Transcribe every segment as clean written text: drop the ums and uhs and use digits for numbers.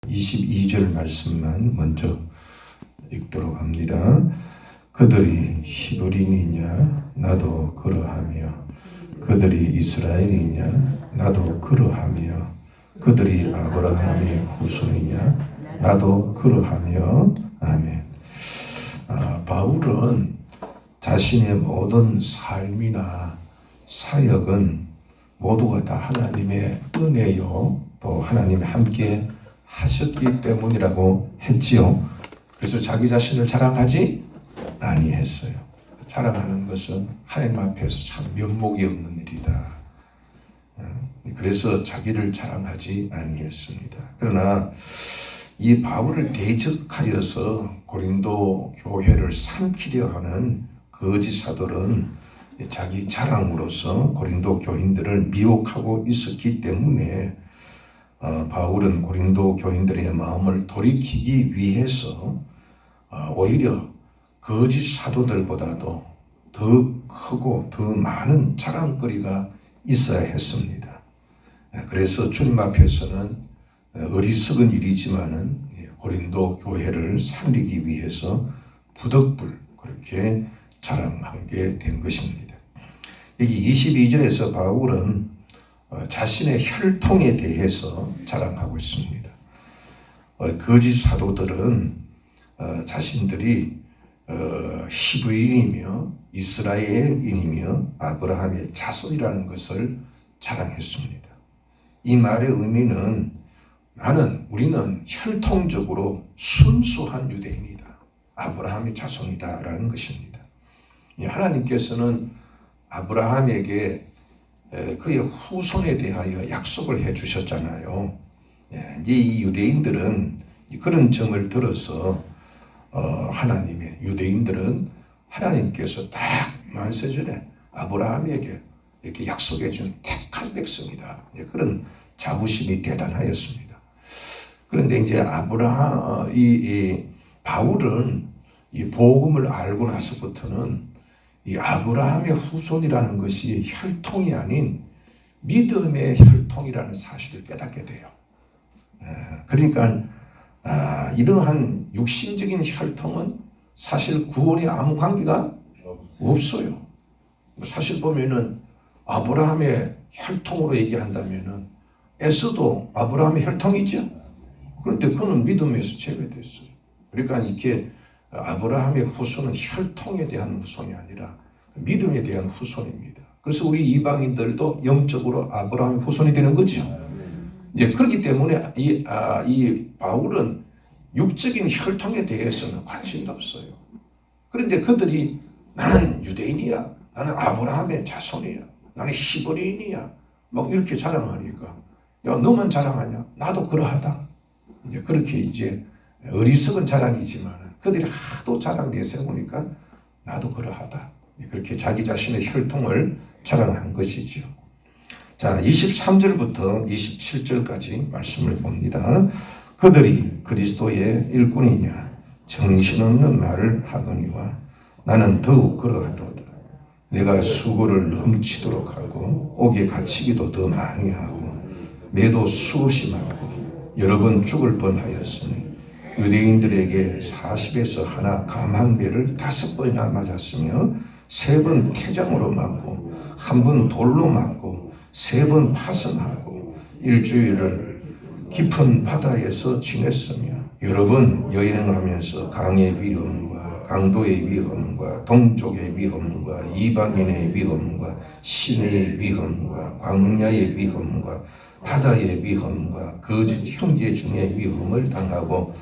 22절 말씀만 먼저 읽도록 합니다. 그들이 히브리인이냐 나도 그러하며 그들이 이스라엘이냐 나도 그러하며 그들이 아브라함의 후손이냐 나도 그러하며 아멘. 바울은 자신의 모든 삶이나 사역은 모두가 다 하나님의 은혜요 또 하나님이 함께 하셨기 때문이라고 했지요. 그래서 자기 자신을 자랑하지 아니했어요. 자랑하는 것은 하나님 앞에서 참 면목이 없는 일이다. 그래서 자기를 자랑하지 아니했습니다. 그러나 이 바울을 대적하여서 고린도 교회를 삼키려 하는 거짓 사도는 자기 자랑으로서 고린도 교인들을 미혹하고 있었기 때문에 바울은 고린도 교인들의 마음을 돌이키기 위해서 오히려 거짓 사도들보다도 더 크고 더 많은 자랑거리가 있어야 했습니다. 그래서 주님 앞에서는 어리석은 일이지만은 고린도 교회를 살리기 위해서 부득불 그렇게 자랑하게 된 것입니다. 여기 22절에서 바울은 자신의 혈통에 대해서 자랑하고 있습니다. 거짓 사도들은 자신들이 히브리인이며 이스라엘인이며 아브라함의 자손이라는 것을 자랑했습니다. 이 말의 의미는 우리는 혈통적으로 순수한 유대인이다. 아브라함의 자손이다라는 것입니다. 하나님께서는 아브라함에게 그의 후손에 대하여 약속을 해 주셨잖아요. 이제 이 유대인들은 그런 점을 들어서 유대인들은 하나님께서 딱 만세전에 아브라함에게 이렇게 약속해 준 택한 백성이다. 그런 자부심이 대단하였습니다. 그런데 이제 바울은 이 복음을 알고 나서부터는 이 아브라함의 후손이라는 것이 혈통이 아닌 믿음의 혈통이라는 사실을 깨닫게 돼요. 그러니까 이러한 육신적인 혈통은 사실 구원에 아무 관계가 없어요. 사실 보면은 아브라함의 혈통으로 얘기한다면은 에서도 아브라함의 혈통이죠. 그런데 그는 믿음에서 제외됐어요. 그러니까 이게 아브라함의 후손은 혈통에 대한 후손이 아니라 믿음에 대한 후손입니다. 그래서 우리 이방인들도 영적으로 아브라함의 후손이 되는 거죠. 이제 그렇기 때문에 이 바울은 육적인 혈통에 대해서는 관심도 없어요. 그런데 그들이 나는 유대인이야, 나는 아브라함의 자손이야, 나는 히브리인이야, 막 이렇게 자랑하니까 야 너만 자랑하냐? 나도 그러하다. 이제 그렇게 이제 어리석은 자랑이지만 그들이 하도 자랑 내세우니까 나도 그러하다. 그렇게 자기 자신의 혈통을 자랑한 것이지요. 자, 23절부터 27절까지 말씀을 봅니다. 그들이 그리스도의 일꾼이냐 정신없는 말을 하거니와 나는 더욱 그러하도다. 내가 수고를 넘치도록 하고 옥에 갇히기도 더 많이 하고 매도 수없이 맞고 여러 번 죽을 뻔하였으니 유대인들에게 40에서 하나 감한 배를 5번이나 맞았으며 3번 태장으로 맞고 1번 돌로 맞고 3번 파선하고 일주일을 깊은 바다에서 지냈으며 여러 번 여행하면서 강의 위험과 강도의 위험과 동족의 위험과 이방인의 위험과 신의 위험과 광야의 위험과 바다의 위험과 거짓 형제 중의 위험을 당하고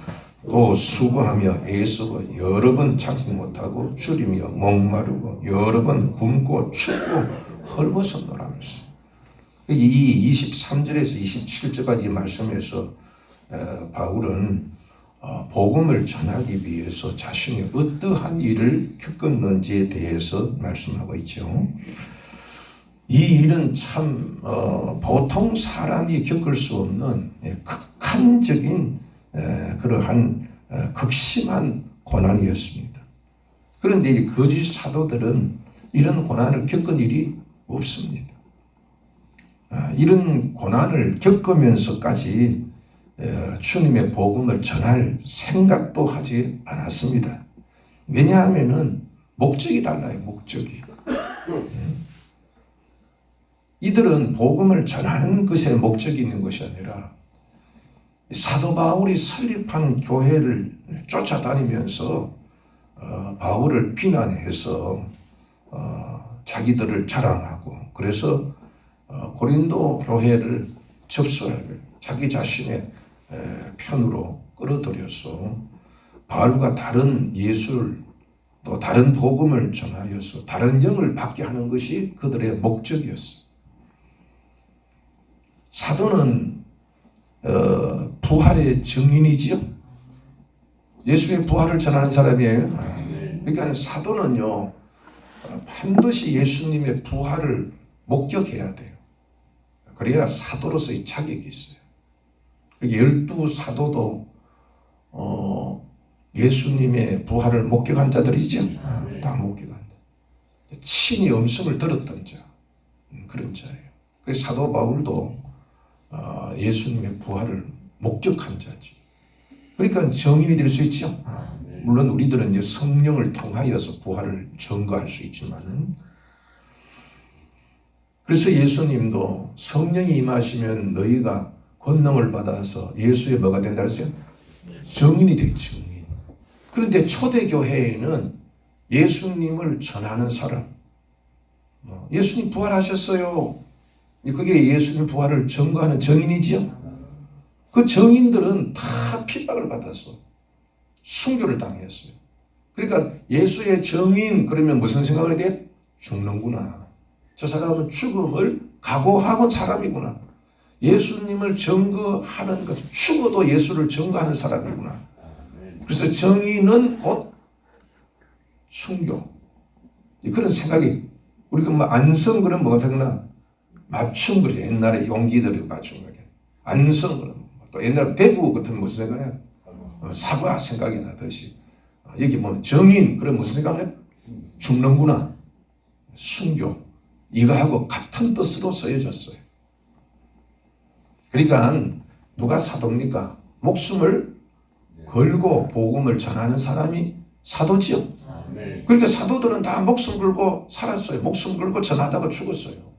또 수고하며 애쓰고 여러 번 참지 못하고 줄이며 목마르고 여러 번 굶고 춥고 헐벗었노라면서 이 23절에서 27절까지 말씀에서 바울은 복음을 전하기 위해서 자신이 어떠한 일을 겪었는지에 대해서 말씀하고 있죠. 이 일은 참 보통 사람이 겪을 수 없는 극한적인 그러한 극심한 고난이었습니다. 그런데 이 거짓 사도들은 이런 고난을 겪은 일이 없습니다. 이런 고난을 겪으면서까지 주님의 복음을 전할 생각도 하지 않았습니다. 왜냐하면은 목적이 달라요. 목적이. 이들은 복음을 전하는 것에 목적이 있는 것이 아니라 사도 바울이 설립한 교회를 쫓아다니면서 바울을 비난해서 자기들을 자랑하고 그래서 고린도 교회를 접수하게 자기 자신의 편으로 끌어들여서 바울과 다른 예술 또 다른 복음을 전하여서 다른 영을 받게 하는 것이 그들의 목적이었어요. 사도는 부활의 증인이지요. 예수의 부활을 전하는 사람이에요. 그러니까 사도는요 반드시 예수님의 부활을 목격해야 돼요. 그래야 사도로서의 자격이 있어요. 12사도도 예수님의 부활을 목격한 자들이죠. 다 목격한 자. 친히 음성을 들었던 자 그런 자예요. 그래서 사도 바울도 예수님의 부활을 목격한 자지. 그러니까 증인이 될 수 있죠. 물론 우리들은 이제 성령을 통하여서 부활을 증거할 수 있지만, 그래서 예수님도 성령이 임하시면 너희가 권능을 받아서 예수의 뭐가 된다 그랬어요? 증인이 돼요. 증인. 그런데 초대교회에는 예수님을 전하는 사람, 예수님 부활하셨어요. 그게 예수님 부활을 증거하는 증인이지요. 그 증인들은 다 핍박을 받았어. 순교를 당했어요. 그러니까 예수의 증인 그러면 무슨 생각을 해야 돼? 죽는구나. 저 사람은 죽음을 각오하고 사람이구나. 예수님을 증거하는 것, 죽어도 예수를 증거하는 사람이구나. 그래서 증인은 곧 순교. 그런 생각이 우리가 뭐 안성 그런 뭐가 되나 맞춤 그래. 옛날에 용기들이 맞춤 그래. 안성 그런 또 옛날 대구 같은 무슨 생각이야? 사과 생각이 나듯이 여기 뭐 정인 그래 무슨 생각이야? 죽는구나. 순교 이거하고 같은 뜻으로 쓰여졌어요. 그러니까 누가 사도입니까? 목숨을 걸고 복음을 전하는 사람이 사도지요. 그러니까 사도들은 다 목숨 걸고 살았어요. 목숨 걸고 전하다가 죽었어요.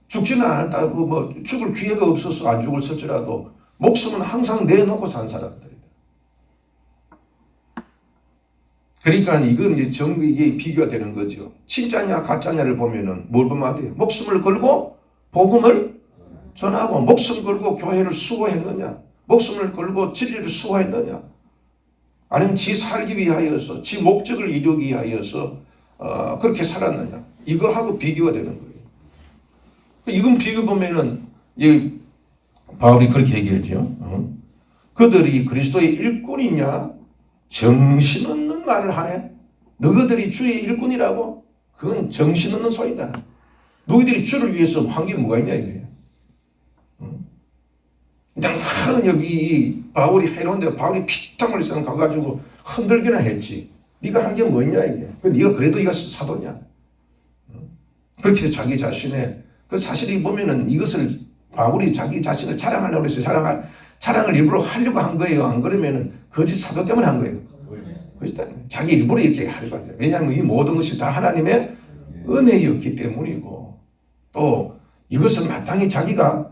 죽지는 않았다고 뭐 죽을 기회가 없어서 안 죽을지라도 목숨은 항상 내놓고 산 사람들이다. 그러니까 이건 이제 이게 비교가 되는 거죠. 진짜냐 가짜냐를 보면은 뭘 보면 안 돼요. 목숨을 걸고 복음을 전하고 목숨 걸고 교회를 수호했느냐, 목숨을 걸고 진리를 수호했느냐, 아니면 지 살기 위하여서 지 목적을 이루기 위하여서 그렇게 살았느냐, 이거하고 비교가 되는 거예요. 이건 비교 보면은 바울이 그렇게 얘기하죠. 그들이 그리스도의 일꾼이냐 정신없는 말을 하네. 너희들이 주의 일꾼이라고? 그건 정신없는 소리다. 너희들이 주를 위해서 한 게 뭐가 있냐 이거예요. 그냥 여기 바울이 해놓은데 바울이 피땀을 쓰는 가가지고 흔들기나 했지. 네가 한 게 뭐냐 이게. 네가 그래도 네가 사도냐. 그렇게 자기 자신의 그 사실이 보면은 이것을 바울이 자기 자신을 자랑하려고 했어요. 자랑을 일부러 하려고 한 거예요. 안 그러면은 거짓 사도 때문에 한 거예요. 자기 일부러 이렇게 하려고 한 거예요. 왜냐하면 이 모든 것이 다 하나님의 은혜였기 때문이고 또 이것은 마땅히 자기가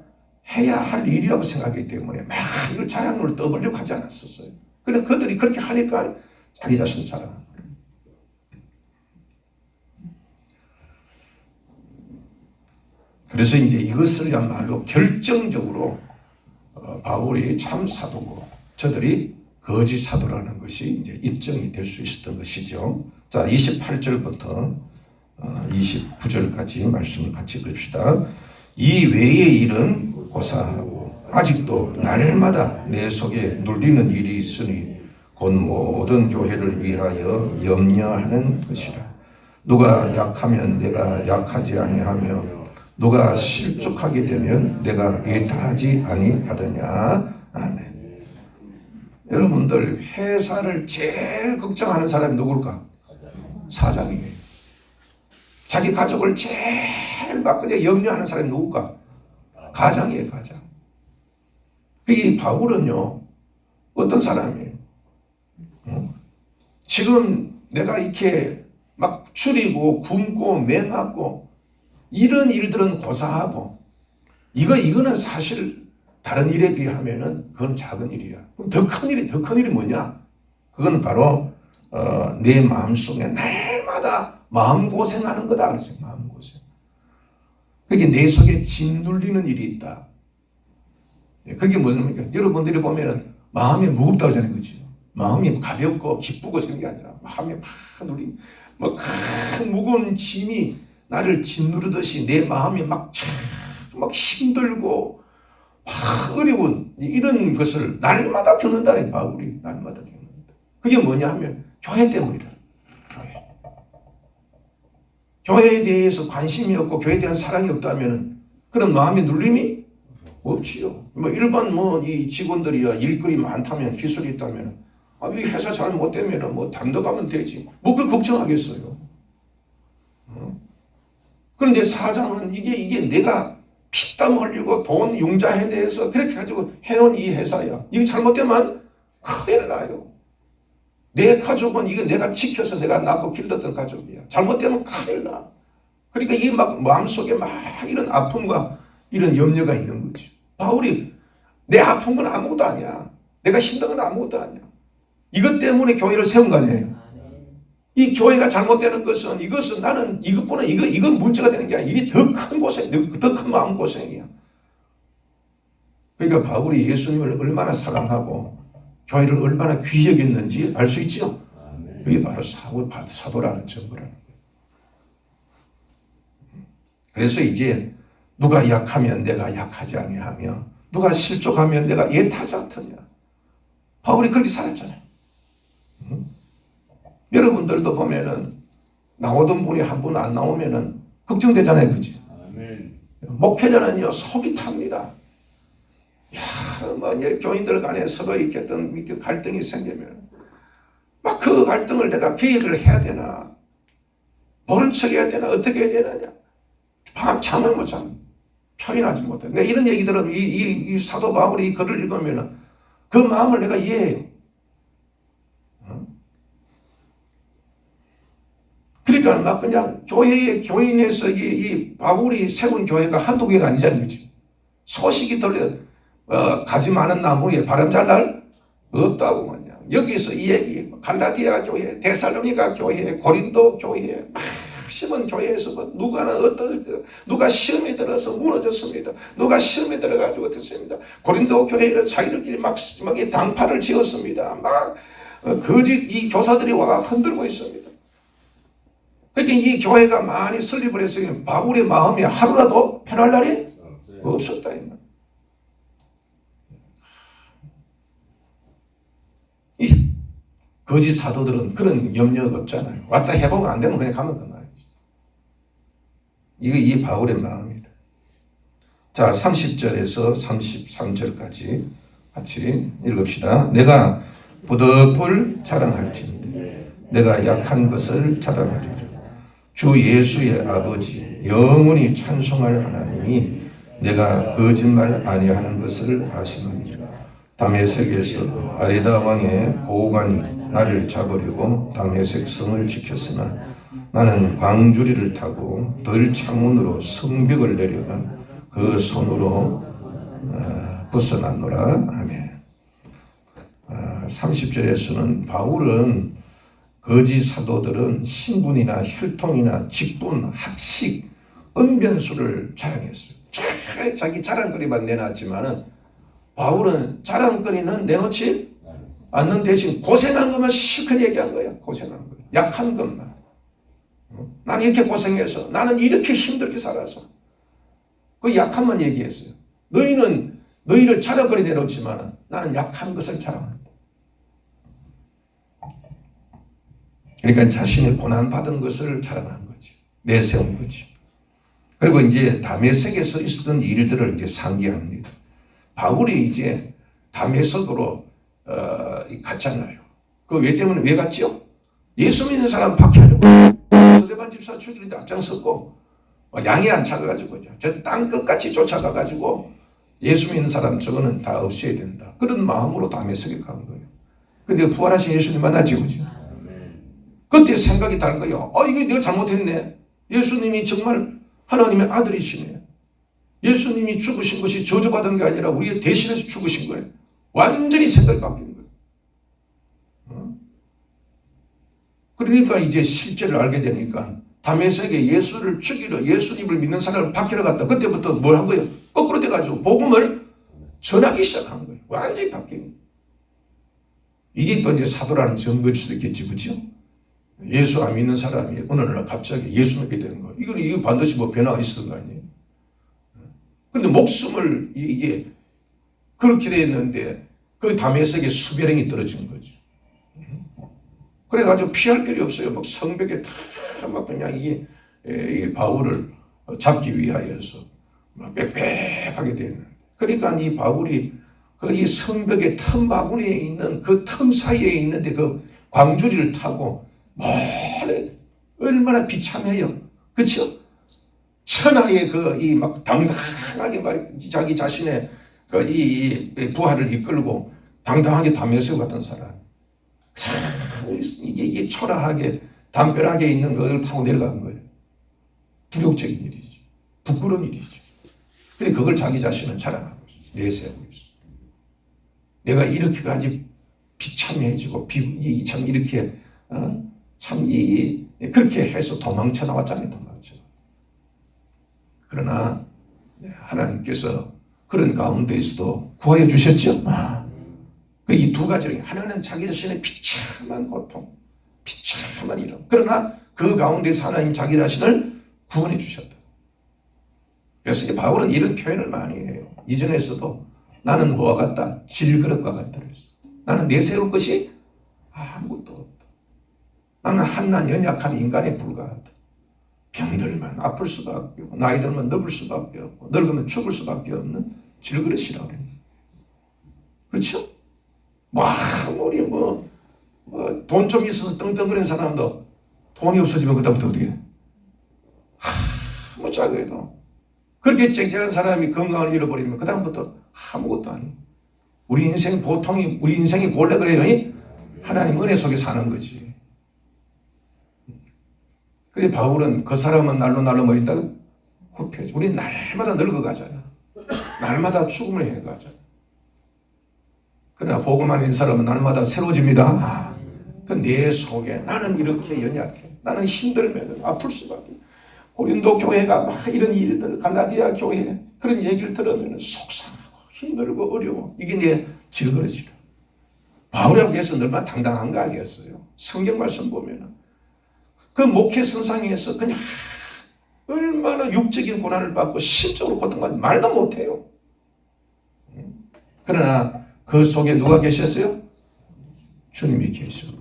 해야 할 일이라고 생각했기 때문에 막 이걸 자랑을 떠보려고 하지 않았었어요. 그런데 그들이 그렇게 하니까 자기 자신을 자랑하는 거예요. 그래서 이제 이것을야말로 결정적으로 바울이 참 사도고 저들이 거짓 사도라는 것이 이제 입증이 될 수 있었던 것이죠. 자, 28절부터 29절까지 말씀을 같이 봅시다. 이 외의 일은 고사하고 아직도 날마다 내 속에 눌리는 일이 있으니 곧 모든 교회를 위하여 염려하는 것이라. 누가 약하면 내가 약하지 아니하며 누가 실족하게 되면 내가 애타하지 아니하더냐. 아멘. 여러분들 회사를 제일 걱정하는 사람이 누굴까? 사장이에요. 자기 가족을 제일 막 그냥 염려하는 사람이 누굴까? 가장이에요. 가장. 이 바울은요, 어떤 사람이에요? 지금 내가 이렇게 막 줄이고 굶고 매맞고 이런 일들은 고사하고 이거는 사실 다른 일에 비하면은 그건 작은 일이야. 그럼 더 큰 일이 뭐냐? 그거는 바로 내 마음속에 날마다 마음고생하는 거다 그랬어요. 마음고생. 그게 내 속에 짓눌리는 일이 있다. 그게 뭐냐면 여러분들이 보면은 마음이 무겁다고 하잖아요. 그죠? 마음이 가볍고 기쁘고 그런 게 아니라 마음이 막 눌리 뭐 큰 무거운 짐이 나를 짓누르듯이 내 마음이 막 힘들고 막 어려운 이런 것을 날마다 겪는다는 바울이 날마다 겪는다. 그게 뭐냐 하면 교회 때문이라. 교회에 대해서 관심이 없고 교회에 대한 사랑이 없다면 그런 마음의 눌림이 없지요. 뭐 일반 이 직원들이야 일거리 많다면 기술이 있다면 이 회사 잘 못되면 뭐 다른 데 가면 되지. 뭐 그걸 걱정하겠어요. 그런데 사장은 이게 내가 피땀 흘리고 돈 융자해 내서 그렇게 가지고 해놓은 이 회사야. 이거 잘못되면 큰일 나요. 내 가족은 이거 내가 지켜서 내가 낳고 길렀던 가족이야. 잘못되면 큰일 나. 그러니까 이 막 마음속에 막 이런 아픔과 이런 염려가 있는 거지. 바울이 내 아픈 건 아무것도 아니야. 내가 힘든 건 아무것도 아니야. 이것 때문에 교회를 세운 거 아니에요. 이 교회가 잘못되는 것은 이것은 나는 이것보다 이건 문제가 되는 게 아니야. 이게 더 큰 고생, 더 큰 마음 고생이야. 그러니까 바울이 예수님을 얼마나 사랑하고 교회를 얼마나 귀히 여겼는지 알 수 있죠. 그게 바로 사도라는 증거라는 거예요. 그래서 이제 누가 약하면 내가 약하지 아니하며 누가 실족하면 내가 예타지 않더냐. 바울이 그렇게 살았잖아요. 여러분들도 보면은 나오던 분이 한 분 안 나오면은 걱정되잖아요. 그지? 목회자는요, 속이 탑니다. 교인들 간에 서로 이렇게 갈등이 생기면 막 그 갈등을 내가 계획을 해야 되나? 모른 척 해야 되나? 어떻게 해야 되느냐? 밤 잠을 못 자면 표현하지 못해. 내가 이런 얘기 들으면 이 사도 바울이 이 글을 읽으면 그 마음을 내가 이해해요. 그러니까 막 그냥 교인에서 이 바울이 세운 교회가 한두 개가 아니잖아요. 소식이 들려 가지 많은 나무에 바람 잘 날 없다고 그냥. 여기서 이 얘기 갈라디아 교회, 데살로니가 교회, 고린도 교회 심은 교회에서 누가 시험에 들어서 무너졌습니다. 누가 시험에 들어가지고 됐습니다. 고린도 교회를 자기들끼리 막 당파를 지었습니다. 막 거짓 이 교사들이 와 흔들고 있습니다. 그러니까 이 교회가 많이 설립을 했으니 바울의 마음이 하루라도 편할 날이 없었다. 이 거짓 사도들은 그런 염려가 없잖아요. 왔다 해보면 안 되면 그냥 가면 그만이지. 이 바울의 마음이다. 자, 30절에서 33절까지 같이 읽읍시다. 내가 부득불 자랑할진대 내가 약한 것을 자랑하리라. 주 예수의 아버지 영원히 찬송할 하나님이 내가 거짓말 아니하는 것을 아시느니라. 다메섹에서 아레다 왕의 고관이 나를 잡으려고 다메섹 성을 지켰으나 나는 광주리를 타고 들 창문으로 성벽을 내려가 그 손으로 벗어났노라. 아멘. 30절에서는 바울은 거짓 사도들은 신분이나 혈통이나 직분, 학식, 언변수를 자랑했어요. 자기 자랑거리만 내놨지만은 바울은 자랑거리는 내놓지 않는 대신 고생한 것만 실컷 얘기한 거예요. 고생한 거, 약한 것만. 나는 이렇게 고생해서, 나는 이렇게 힘들게 살아서 그 약함만 얘기했어요. 너희는 너희를 자랑거리 내놓지만은 나는 약한 것을 자랑한다. 그러니까 자신이 고난받은 것을 자랑한 거지. 내세운 거지. 그리고 이제 다메섹에서 있었던 일들을 이제 상기합니다. 바울이 이제 다메섹으로 갔잖아요. 그 왜 때문에 왜 갔지요? 예수 믿는 사람 박해하려고 스데반 집사 죽이는데 앞장섰고 양이 안 차가가지고 저 땅 끝까지 쫓아가가지고 예수 믿는 사람 저거는 다 없애야 된다. 그런 마음으로 다메섹에 간 거예요. 근데 부활하신 예수님 만나지, 그죠? 그때 생각이 다른 거예요. 이게 내가 잘못했네. 예수님이 정말 하나님의 아들이시네. 예수님이 죽으신 것이 저주받은 게 아니라 우리의 대신해서 죽으신 거예요. 완전히 생각이 바뀐 거예요. 그러니까 이제 실제를 알게 되니까 다메섹에 예수를 죽이러 예수님을 믿는 사람을 박해러 갔다. 그때부터 뭘 한 거예요? 거꾸로 돼가지고 복음을 전하기 시작한 거예요. 완전히 바뀐 거예요. 이게 또 이제 사도라는 증거일 수도 있겠지, 그렇죠? 예수 안 믿는 사람이 어느 날 갑자기 예수 믿게 되는 거예요. 이거 반드시 뭐 변화가 있었던 거 아니에요? 근데 목숨을 이게 그렇게 됐는데 그 다메섹에 수배령이 떨어진 거죠. 그래가지고 피할 길이 없어요. 막 성벽에 다 막 그냥 이 바울을 잡기 위하여서 막 빽빽하게 됐는데. 그러니까 이 바울이 그 이 성벽의 틈 바구니에 있는 그 틈 사이에 있는데 그 광주리를 타고 얼마나 비참해요. 그렇죠? 천하의 그 이 막 당당하게 자기 자신의 그 이 부하를 이끌고 당당하게 다메섹 갔던 사람. 이게 초라하게 담벼락에 있는 걸 타고 내려간 거예요. 불욕적인 일이죠. 부끄러운 일이죠. 근데 그걸 자기 자신은 자랑하고 있어요. 내세우고 있어요. 내가 이렇게까지 비참해지고 참 이렇게 그렇게 해서 도망쳐 나왔잖아요. 도망쳐. 그러나 하나님께서 그런 가운데에서도 구하여 주셨죠. 이 두 가지를 하나는 자기 자신의 비참한 고통, 비참한 이름. 그러나 그 가운데서 하나님 자기 자신을 구원해 주셨다. 그래서 이제 바울은 이런 표현을 많이 해요. 이전에서도 나는 뭐와 같다? 질그릇과 같다. 나는 내세울 것이 아무것도 없다. 나는 한낱 연약한 인간에 불과하다. 병들면 아플 수밖에 없고 나이 들면 늙을 수밖에 없고 늙으면 죽을 수밖에 없는 질그릇이라고 합니다. 그렇죠? 아무리 돈 좀 있어서 떵떵거리는 사람도 돈이 없어지면 그다음부터 어떻게 해? 작아도 그렇게 쨍쨍한 사람이 건강을 잃어버리면 그다음부터 아무것도 아니에요. 우리 인생이 본래 그래요. 하나님 은혜 속에 사는 거지. 그래 바울은 그 사람은 날로 뭐 있다고? 굽혀져. 우리는 날마다 늙어가잖아. 날마다 죽음을 해가잖아. 그러나 복음만 있는 사람은 날마다 새로워집니다. 그 내 속에 나는 이렇게 연약해. 나는 힘들면 아플 수밖에. 고린도 교회가 막 이런 일들, 갈라디아 교회 그런 얘기를 들으면 속상하고 힘들고 어려워. 이게 내 질그릇이라. 바울이라고 해서 얼마나 당당한 거 아니었어요. 성경 말씀 보면은 그 목회 선상에서 그냥 얼마나 육적인 고난을 받고 심적으로 고통받는 말도 못해요. 그러나 그 속에 누가 계셨어요? 주님이 계셨고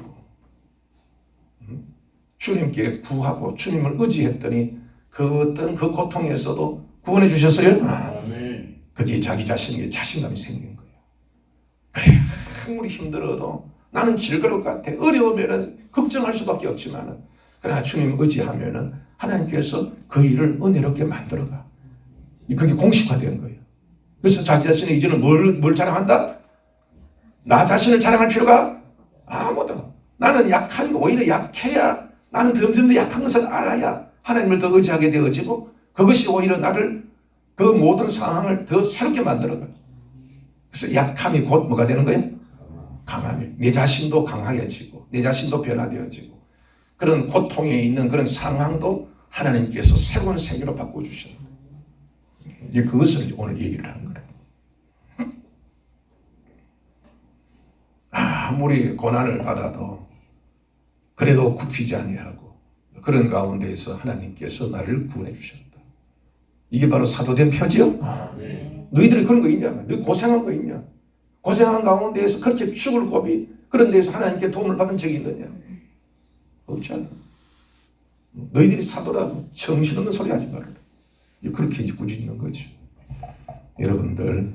주님께 구하고 주님을 의지했더니 그 어떤 그 고통에서도 구원해 주셨어요. 그게 자기 자신에게 자신감이 생긴 거예요. 그래 아무리 힘들어도 나는 질그릇 같아. 어려우면 걱정할 수밖에 없지만 그러나 주님 의지하면 하나님께서 그 일을 은혜롭게 만들어가. 그게 공식화된 거예요. 그래서 자기 자신은 이제는 뭘 자랑한다? 나 자신을 자랑할 필요가 아무도. 나는 약한 거 오히려 약해야 나는 점점 더 약한 것을 알아야 하나님을 더 의지하게 되어지고 그것이 오히려 나를 그 모든 상황을 더 새롭게 만들어가요. 그래서 약함이 곧 뭐가 되는 거예요? 강함이. 내 자신도 강하게지고 내 자신도 변화되어지고 그런 고통에 있는 그런 상황도 하나님께서 새로운 세계로 바꿔주셔요. 이제 그것을 오늘 얘기를 하는 거예요. 아무리 고난을 받아도 그래도 굽히지 아니하고 그런 가운데에서 하나님께서 나를 구원해 주셨다. 이게 바로 사도된 표지요? 너희들이 그런 거 있냐? 너희 고생한 거 있냐? 고생한 가운데에서 그렇게 죽을 고비 그런 데에서 하나님께 도움을 받은 적이 있느냐? 없지 않아. 너희들이 사도라고 정신없는 소리 하지 말라. 그렇게 이제 꾸짖는 거죠. 여러분들,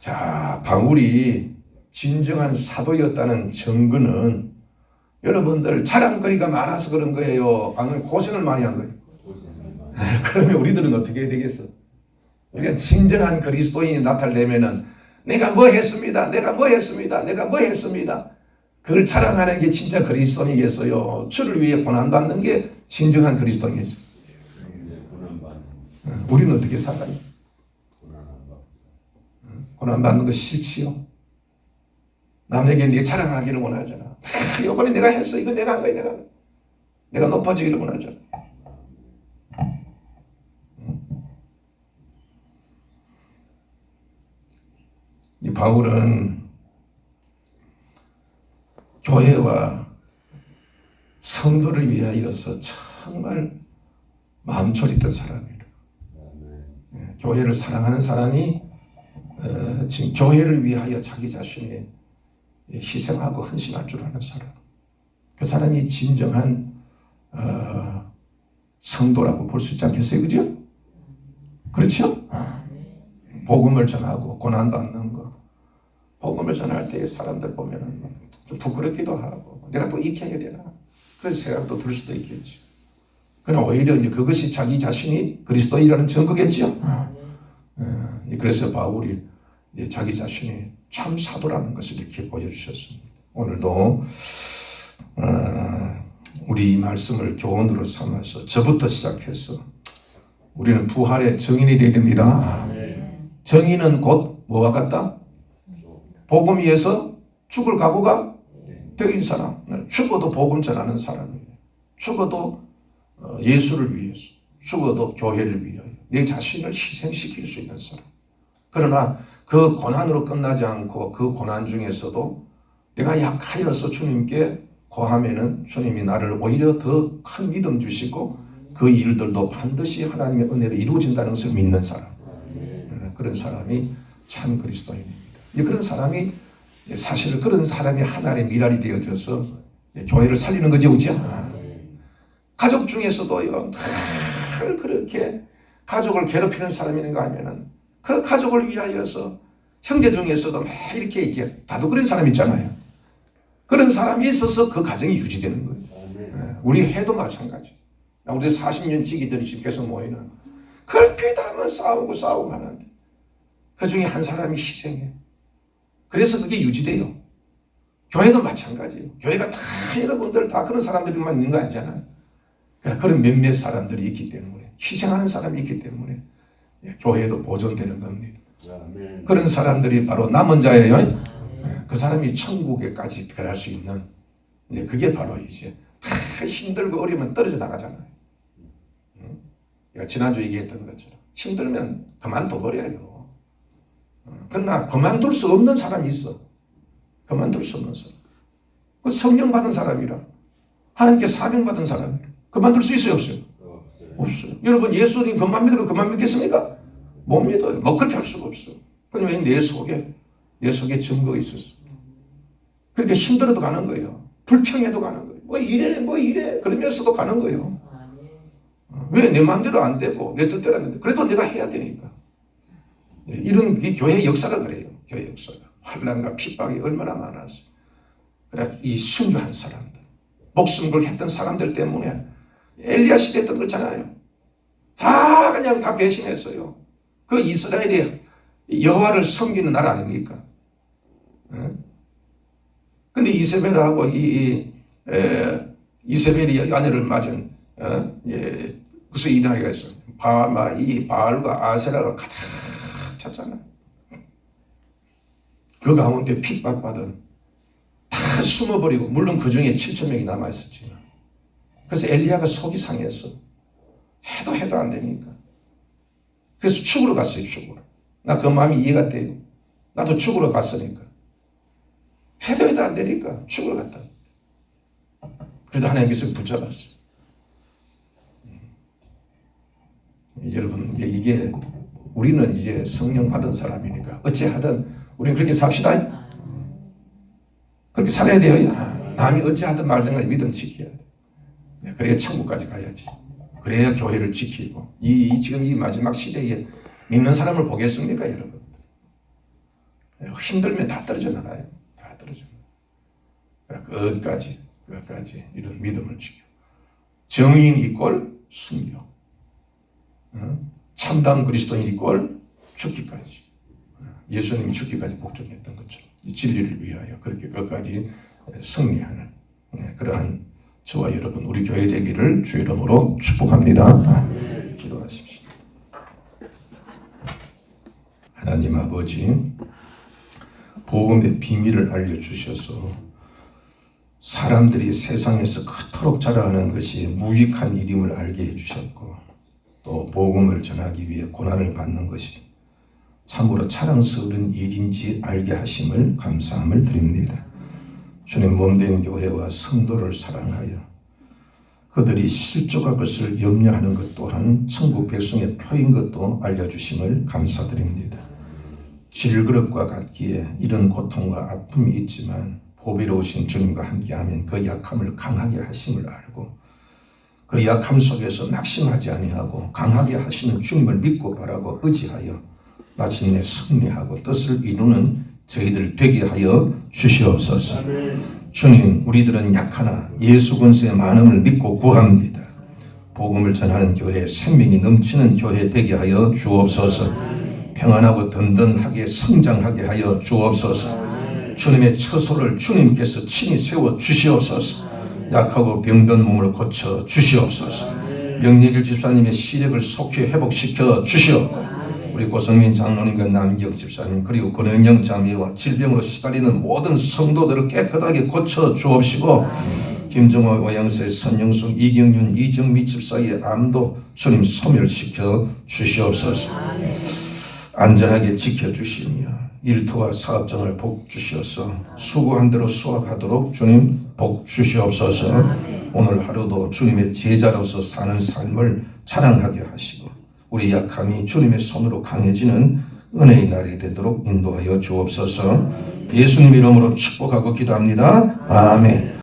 자, 바울이 진정한 사도였다는 증거는 여러분들 자랑거리가 많아서 그런 거예요? 아니면 고생을 많이 한 거예요? 그러면 우리들은 어떻게 해야 되겠어? 우리가 진정한 그리스도인이 나타내면은 내가 뭐 했습니다. 내가 뭐 했습니다. 내가 뭐 했습니다. 그걸 자랑하는 게 진짜 그리스도인이겠어요. 주를 위해 고난받는 게 진정한 그리스도인이겠어요. 우리는 어떻게 살아요? 고난받는 거 싫지요. 남에게 내 자랑하기를 원하잖아. 이번에 내가 했어. 이거 내가 한 거야. 내가 높아지기를 원하잖아. 이 바울은 교회와 성도를 위하여서 정말 마음 졸이던 사람이에요. 교회를 사랑하는 사람이 지금 교회를 위하여 자기 자신이 희생하고 헌신할 줄 아는 사람. 그 사람이 진정한 성도라고 볼 수 있지 않겠어요? 그죠? 그렇죠? 복음을 전하고 고난받는 거. 복음을 전할 때 사람들 보면은 좀 부끄럽기도 하고 내가 또 이렇게 해야 되나? 그래서 생각도 들 수도 있겠지. 그러나 오히려 이제 그것이 자기 자신이 그리스도인이라는 증거겠죠. 그래서 바울이 자기 자신이 참 사도라는 것을 이렇게 보여주셨습니다. 오늘도 우리 이 말씀을 교훈으로 삼아서 저부터 시작해서 우리는 부활의 증인이 되어야 됩니다. 증인은 곧 뭐와 같다? 복음 위해서 죽을 각오가 되어있는 사람. 죽어도 복음 전하는 사람이에요. 죽어도 예수를 위해서, 죽어도 교회를 위하여 내 자신을 희생시킬 수 있는 사람. 그러나 그 고난으로 끝나지 않고 그 고난 중에서도 내가 약하여서 주님께 고하면은 주님이 나를 오히려 더 큰 믿음 주시고 그 일들도 반드시 하나님의 은혜로 이루어진다는 것을 믿는 사람. 그런 사람이 참 그리스도인입니다. 그런 사람이 사실 그런 사람이 하나의 미랄이 되어져서 교회를 살리는 거죠. 그죠? 가족 중에서도요, 늘 그렇게 가족을 괴롭히는 사람이 있는가 하면은 그 가족을 위하여서 형제 중에서도 막 이렇게 다독거리는 사람이 있잖아요. 그런 사람이 있어서 그 가정이 유지되는 거예요. 우리 해도 마찬가지. 우리 40년 지기들이 집에서 모이는 걸핏하면 싸우고 하는데 그 중에 한 사람이 희생해. 그래서 그게 유지돼요. 교회도 마찬가지예요. 교회가 다 여러분들 다 그런 사람들만 있는 거 아니잖아요. 그런 몇몇 사람들이 있기 때문에 희생하는 사람이 있기 때문에 교회도 보존되는 겁니다. 그런 사람들이 바로 남은 자예요. 그 사람이 천국에까지 들어갈 수 있는 그게 바로 이제 다 힘들고 어려우면 떨어져 나가잖아요. 지난주 얘기했던 것처럼 힘들면 그만둬버려요. 그러나 그만둘 수 없는 사람이 있어. 그만둘 수 없는 사람. 그 성령 받은 사람이라 하나님께 사명 받은 사람이라 그만둘 수 있어요? 없어요? 없어요. 여러분 예수님 그만 믿고 그만 믿겠습니까? 못 믿어요. 뭐 그렇게 할 수가 없어요. 그러면 내 속에 증거가 있었어. 그렇게 힘들어도 가는 거예요. 불평해도 가는 거예요. 뭐 이래 그러면서도 가는 거예요. 왜 내 마음대로 안 되고 내 뜻대로 안 되는데 그래도 내가 해야 되니까. 이런 교회 역사가 그래요. 교회 역사가 환난과 핍박이 얼마나 많았어요. 그래 이 순교한 사람들, 목숨 걸고 했던 사람들 때문에 엘리야 시대 때 그렇잖아요. 다 그냥 다 배신했어요. 그 이스라엘이 여호와를 섬기는 나라 아닙니까? 근데 이세벨하고 이세벨이 아내를 맞은 그래서 이 나이가 있어. 이 바알과 아세라가 가득 찼잖아요. 그 가운데 핍박받은 다 숨어버리고 물론 그 중에 7,000명이 남아있었지만 그래서 엘리야가 속이 상했어. 해도 안 되니까. 그래서 죽으러 갔어요. 죽으러. 나 그 마음이 이해가 돼요. 나도 죽으러 갔으니까. 해도 안 되니까 죽으러 갔다. 그래도 하나님께서 붙잡았어요. 여러분 이게 우리는 이제 성령 받은 사람이니까 어찌하든 우리는 그렇게 삽시다. 그렇게 살아야 돼요. 남이 어찌하든 말든 간에 믿음 지켜야 돼. 그래야 천국까지 가야지. 그래야 교회를 지키고 지금 이 마지막 시대에 믿는 사람을 보겠습니까, 여러분? 힘들면 다 떨어져 나가요. 다 떨어져 나가요. 끝까지 이런 믿음을 지켜. 정인 이꼴 순교. 참다운 그리스도인 이꼴 죽기까지. 예수님이 죽기까지 복종했던 것처럼 이 진리를 위하여 그렇게 끝까지 승리하는 그러한 저와 여러분 우리 교회 되기를 주 이름으로 축복합니다. 기도하십시오. 하나님 아버지, 복음의 비밀을 알려주셔서 사람들이 세상에서 그토록 자랑하는 것이 무익한 일임을 알게 해주셨고, 또 복음을 전하기 위해 고난을 받는 것이 참으로 자랑스러운 일인지 알게 하심을 감사함을 드립니다. 주님, 몸된 교회와 성도를 사랑하여 그들이 실족할 것을 염려하는 것 또한 천국 백성의 표인 것도 알려주심을 감사드립니다. 질그릇과 같기에 이런 고통과 아픔이 있지만 보배로우신 주님과 함께하면 그 약함을 강하게 하심을 알고 그 약함 속에서 낙심하지 아니하고 강하게 하시는 주님을 믿고 바라고 의지하여 마침내 승리하고 뜻을 이루는 저희들 되게 하여 주시옵소서. 주님, 우리들은 약하나 예수 권세의 많음을 믿고 구합니다. 복음을 전하는 교회, 생명이 넘치는 교회 되게 하여 주옵소서. 평안하고 든든하게 성장하게 하여 주옵소서. 주님의 처소를 주님께서 친히 세워 주시옵소서. 약하고 병든 몸을 고쳐 주시옵소서. 명예길 집사님의 시력을 속히 회복시켜 주시옵고, 우리 고성민 장로님과 남경 집사님 그리고 권은영 자매와 질병으로 시달리는 모든 성도들을 깨끗하게 고쳐 주옵시고, 김정호, 오영세, 선영숙, 이경윤, 이정미 집사의 암도 주님 소멸시켜 주시옵소서. 안전하게 지켜주시며 일터와 사업장을 복 주셔서 수고한 대로 수확하도록 주님 복 주시옵소서. 오늘 하루도 주님의 제자로서 사는 삶을 자랑하게 하시고 우리 약함이 주님의 손으로 강해지는 은혜의 날이 되도록 인도하여 주옵소서. 예수님 이름으로 축복하고 기도합니다. 아멘.